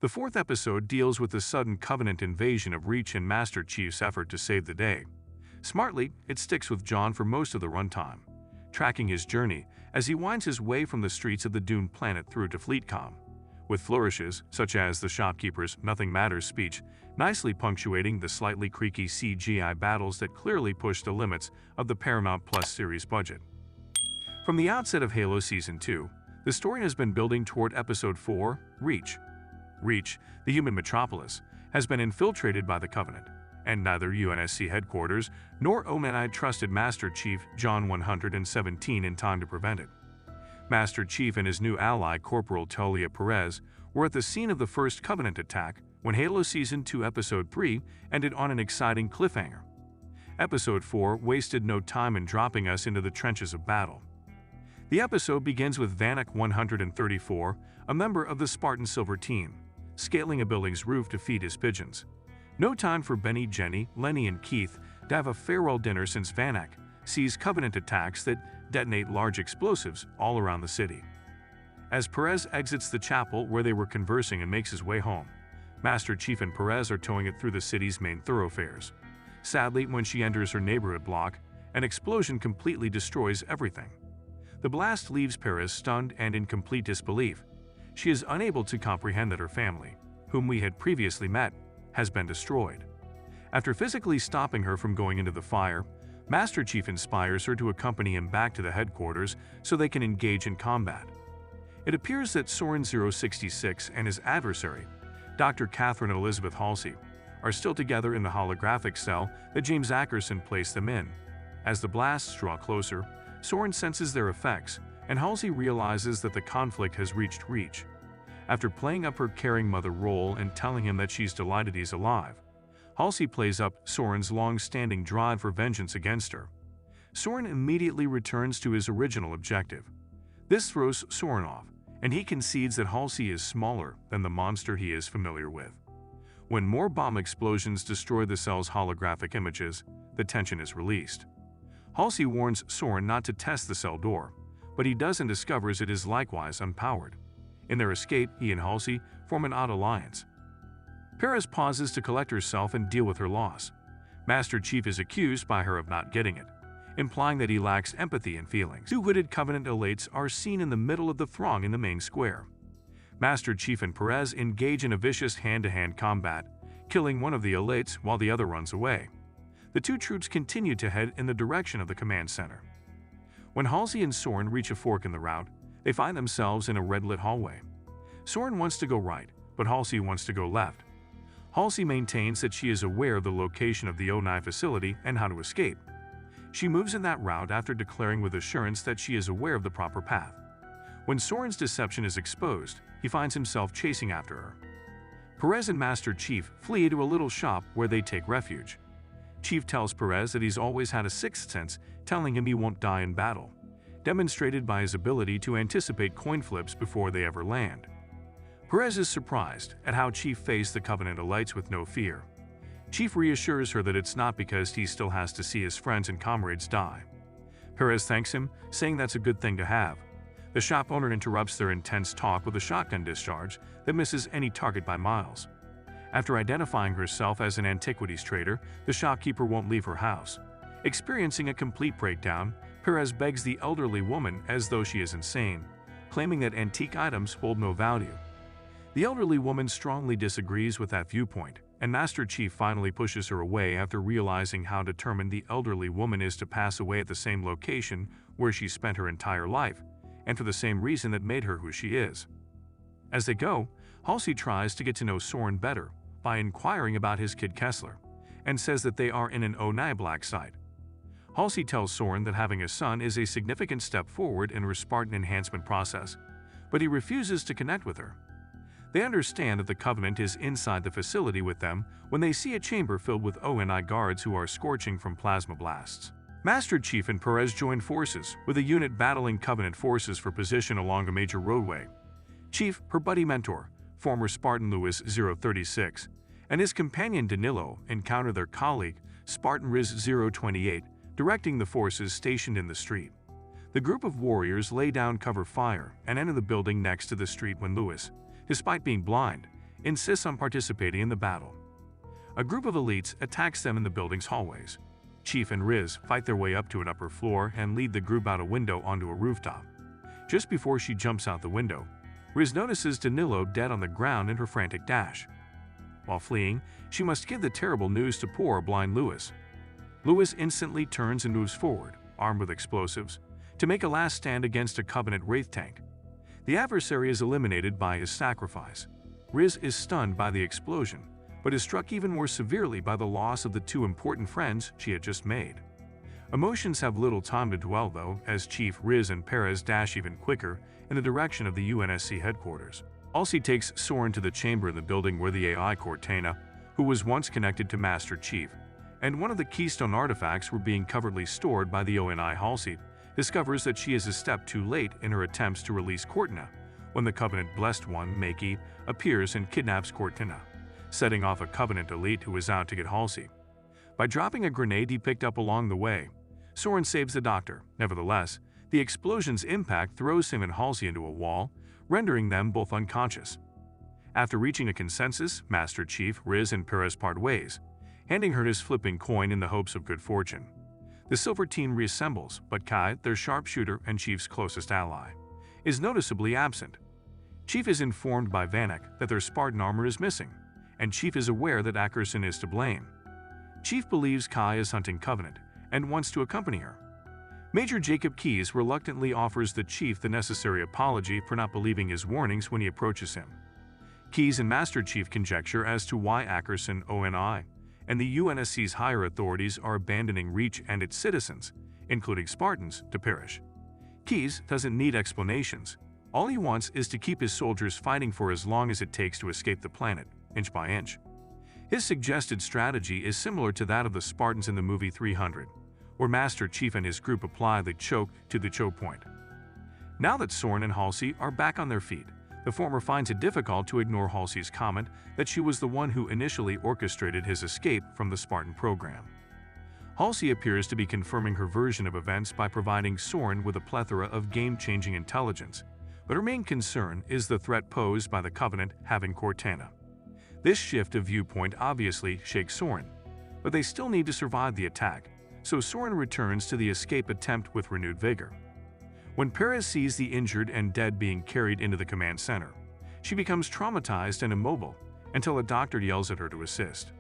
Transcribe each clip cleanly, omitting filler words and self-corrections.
The fourth episode deals with the sudden Covenant invasion of Reach and Master Chief's effort to save the day. Smartly, it sticks with John for most of the runtime, tracking his journey as he winds his way from the streets of the doomed planet through to Fleetcom, with flourishes such as the shopkeeper's "nothing matters" speech, nicely punctuating the slightly creaky CGI battles that clearly push the limits of the Paramount Plus series budget. From the outset of Halo Season 2, the story has been building toward Episode 4, Reach. Reach, the human metropolis, has been infiltrated by the Covenant, and neither UNSC headquarters nor OMNI trusted Master Chief John 117 in time to prevent it. Master Chief and his new ally Corporal Talia Perez were at the scene of the first Covenant attack when Halo Season 2 Episode 3 ended on an exciting cliffhanger. Episode 4 wasted no time in dropping us into the trenches of battle. The episode begins with Vanek 134, a member of the Spartan Silver team, scaling a building's roof to feed his pigeons. No time for Benny, Jenny, Lenny, and Keith to have a farewell dinner since Vanek sees Covenant attacks that detonate large explosives all around the city. As Perez exits the chapel where they were conversing and makes his way home, Master Chief and Perez are towing it through the city's main thoroughfares. Sadly, when she enters her neighborhood block, an explosion completely destroys everything. The blast leaves Perez stunned and in complete disbelief. She is unable to comprehend that her family, whom we had previously met, has been destroyed. After physically stopping her from going into the fire, Master Chief inspires her to accompany him back to the headquarters so they can engage in combat. It appears that Soren 066 and his adversary, Dr. Catherine Elizabeth Halsey, are still together in the holographic cell that James Ackerson placed them in. As the blasts draw closer, Soren senses their effects, and Halsey realizes that the conflict has reached Reach. After playing up her caring mother role and telling him that she's delighted he's alive, Halsey plays up Soren's long-standing drive for vengeance against her. Soren immediately returns to his original objective. This throws Soren off, and he concedes that Halsey is smaller than the monster he is familiar with. When more bomb explosions destroy the cell's holographic images, the tension is released. Halsey warns Soren not to test the cell door, but he does and discovers it is likewise unpowered. In their escape, he and Halsey form an odd alliance. Perez pauses to collect herself and deal with her loss. Master Chief is accused by her of not getting it, implying that he lacks empathy and feelings. Two hooded Covenant elites are seen in the middle of the throng in the main square. Master Chief and Perez engage in a vicious hand-to-hand combat, killing one of the elites while the other runs away. The two troops continue to head in the direction of the command center. When Halsey and Soren reach a fork in the route, they find themselves in a red-lit hallway. Soren wants to go right, but Halsey wants to go left. Halsey maintains that she is aware of the location of the ONI facility and how to escape. She moves in that route after declaring with assurance that she is aware of the proper path. When Soren's deception is exposed, he finds himself chasing after her. Perez and Master Chief flee to a little shop where they take refuge. Chief tells Perez that he's always had a sixth sense telling him he won't die in battle, demonstrated by his ability to anticipate coin flips before they ever land. Perez is surprised at how Chief faced the Covenant elites with no fear. Chief reassures her that it's not because he still has to see his friends and comrades die. Perez thanks him, saying that's a good thing to have. The shop owner interrupts their intense talk with a shotgun discharge that misses any target by miles. After identifying herself as an antiquities trader, the shopkeeper won't leave her house. Experiencing a complete breakdown, Perez begs the elderly woman as though she is insane, claiming that antique items hold no value. The elderly woman strongly disagrees with that viewpoint, and Master Chief finally pushes her away after realizing how determined the elderly woman is to pass away at the same location where she spent her entire life, and for the same reason that made her who she is. As they go, Halsey tries to get to know Soren better by inquiring about his kid Kessler, and says that they are in an ONI black site. Halsey tells Soren that having a son is a significant step forward in her Spartan enhancement process, but he refuses to connect with her. They understand that the Covenant is inside the facility with them when they see a chamber filled with ONI guards who are scorching from plasma blasts. Master Chief and Perez join forces, with a unit battling Covenant forces for position along a major roadway. Chief, her buddy mentor, former Spartan Lewis 036, and his companion Danilo encounter their colleague, Spartan Riz 028, directing the forces stationed in the street. The group of warriors lay down cover fire and enter the building next to the street when Lewis, despite being blind, insists on participating in the battle. A group of elites attacks them in the building's hallways. Chief and Riz fight their way up to an upper floor and lead the group out a window onto a rooftop. Just before she jumps out the window, Riz notices Danilo dead on the ground in her frantic dash. While fleeing, she must give the terrible news to poor blind Louis. Louis instantly turns and moves forward, armed with explosives, to make a last stand against a Covenant Wraith tank. The adversary is eliminated by his sacrifice. Riz is stunned by the explosion, but is struck even more severely by the loss of the two important friends she had just made. Emotions have little time to dwell though, as Chief, Riz, and Perez dash even quicker in the direction of the UNSC headquarters. Halsey takes Soren to the chamber in the building where the AI Cortana, who was once connected to Master Chief, and one of the Keystone artifacts were being covertly stored by the ONI. Halsey discovers that she is a step too late in her attempts to release Cortana when the Covenant-blessed one, Makee, appears and kidnaps Cortana, setting off a Covenant elite who is out to get Halsey. By dropping a grenade he picked up along the way, Soren saves the doctor. Nevertheless, the explosion's impact throws him and Halsey into a wall, rendering them both unconscious. After reaching a consensus, Master Chief, Riz, and Perez part ways, handing her his flipping coin in the hopes of good fortune. The Silver Team reassembles, but Kai, their sharpshooter and Chief's closest ally, is noticeably absent. Chief is informed by Vanek that their Spartan armor is missing, and Chief is aware that Ackerson is to blame. Chief believes Kai is hunting Covenant and wants to accompany her. Major Jacob Keyes reluctantly offers the Chief the necessary apology for not believing his warnings when he approaches him. Keyes and Master Chief conjecture as to why Ackerson, ONI, and the UNSC's higher authorities are abandoning Reach and its citizens, including Spartans, to perish. Keyes doesn't need explanations. All he wants is to keep his soldiers fighting for as long as it takes to escape the planet, inch by inch. His suggested strategy is similar to that of the Spartans in the movie 300, where Master Chief and his group apply the choke to the choke point. Now that Soren and Halsey are back on their feet, the former finds it difficult to ignore Halsey's comment that she was the one who initially orchestrated his escape from the Spartan program. Halsey appears to be confirming her version of events by providing Soren with a plethora of game-changing intelligence, but her main concern is the threat posed by the Covenant having Cortana. This shift of viewpoint obviously shakes Soren, but they still need to survive the attack, so Soren returns to the escape attempt with renewed vigor. When Perez sees the injured and dead being carried into the command center, she becomes traumatized and immobile until a doctor yells at her to assist.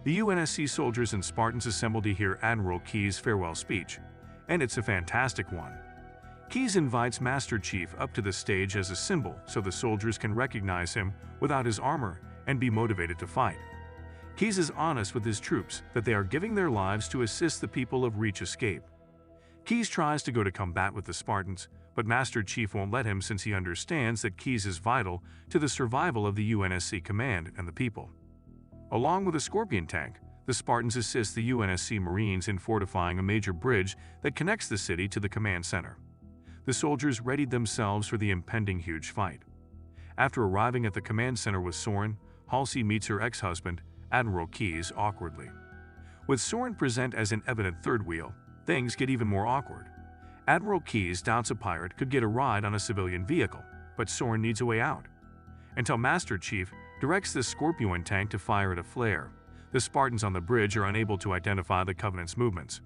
The UNSC soldiers and Spartans assemble to hear Admiral Keyes' farewell speech, and it's a fantastic one. Keyes invites Master Chief up to the stage as a symbol so the soldiers can recognize him without his armor and be motivated to fight. Keyes is honest with his troops that they are giving their lives to assist the people of Reach escape. Keyes tries to go to combat with the Spartans, but Master Chief won't let him since he understands that Keyes is vital to the survival of the UNSC command and the people. Along with a Scorpion tank, the Spartans assist the UNSC Marines in fortifying a major bridge that connects the city to the command center. The soldiers readied themselves for the impending huge fight. After arriving at the command center with Soren, Halsey meets her ex-husband, Admiral Keyes, awkwardly. With Soren present as an evident third wheel, things get even more awkward. Admiral Keyes doubts a pirate could get a ride on a civilian vehicle, but Soren needs a way out. Until Master Chief directs the Scorpion tank to fire at a flare, the Spartans on the bridge are unable to identify the Covenant's movements.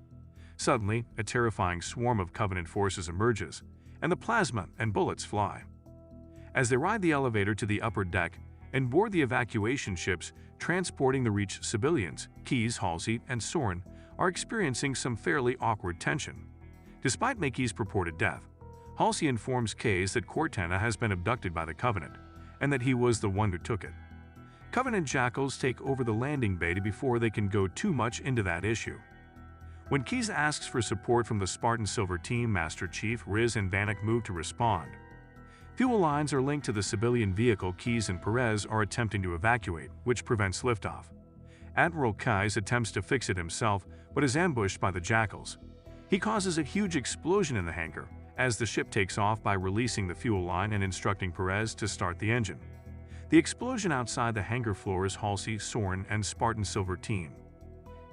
Suddenly, a terrifying swarm of Covenant forces emerges, and the plasma and bullets fly. As they ride the elevator to the upper deck and board the evacuation ships transporting the Reach civilians, Keyes, Halsey, and Soren are experiencing some fairly awkward tension. Despite Makee's purported death, Halsey informs Keyes that Cortana has been abducted by the Covenant, and that he was the one who took it. Covenant jackals take over the landing bay before they can go too much into that issue. When Keyes asks for support from the Spartan Silver Team, Master Chief, Riz, and Vanek move to respond. Fuel lines are linked to the civilian vehicle Keyes and Perez are attempting to evacuate, which prevents liftoff. Admiral Keyes attempts to fix it himself, but is ambushed by the jackals. He causes a huge explosion in the hangar as the ship takes off by releasing the fuel line and instructing Perez to start the engine. The explosion outside the hangar floors Halsey, Soren, and Spartan Silver Team.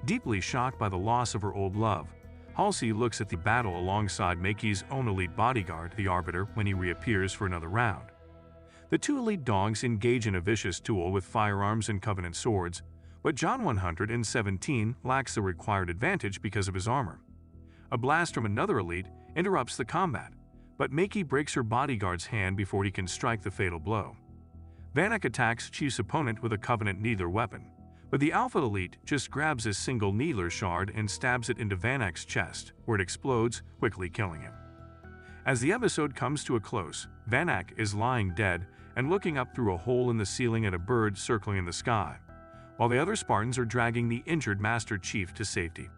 Deeply shocked by the loss of her old love, Halsey looks at the battle alongside Makee's own elite bodyguard, the Arbiter, when he reappears for another round. The two elite dogs engage in a vicious duel with firearms and Covenant swords, but John 117 lacks the required advantage because of his armor. A blast from another elite interrupts the combat, but Makee breaks her bodyguard's hand before he can strike the fatal blow. Vanek attacks Chief's opponent with a Covenant Needler weapon, but the Alpha Elite just grabs a single Needler shard and stabs it into Vanek's chest, where it explodes, quickly killing him. As the episode comes to a close, Vanek is lying dead and looking up through a hole in the ceiling at a bird circling in the sky, while the other Spartans are dragging the injured Master Chief to safety.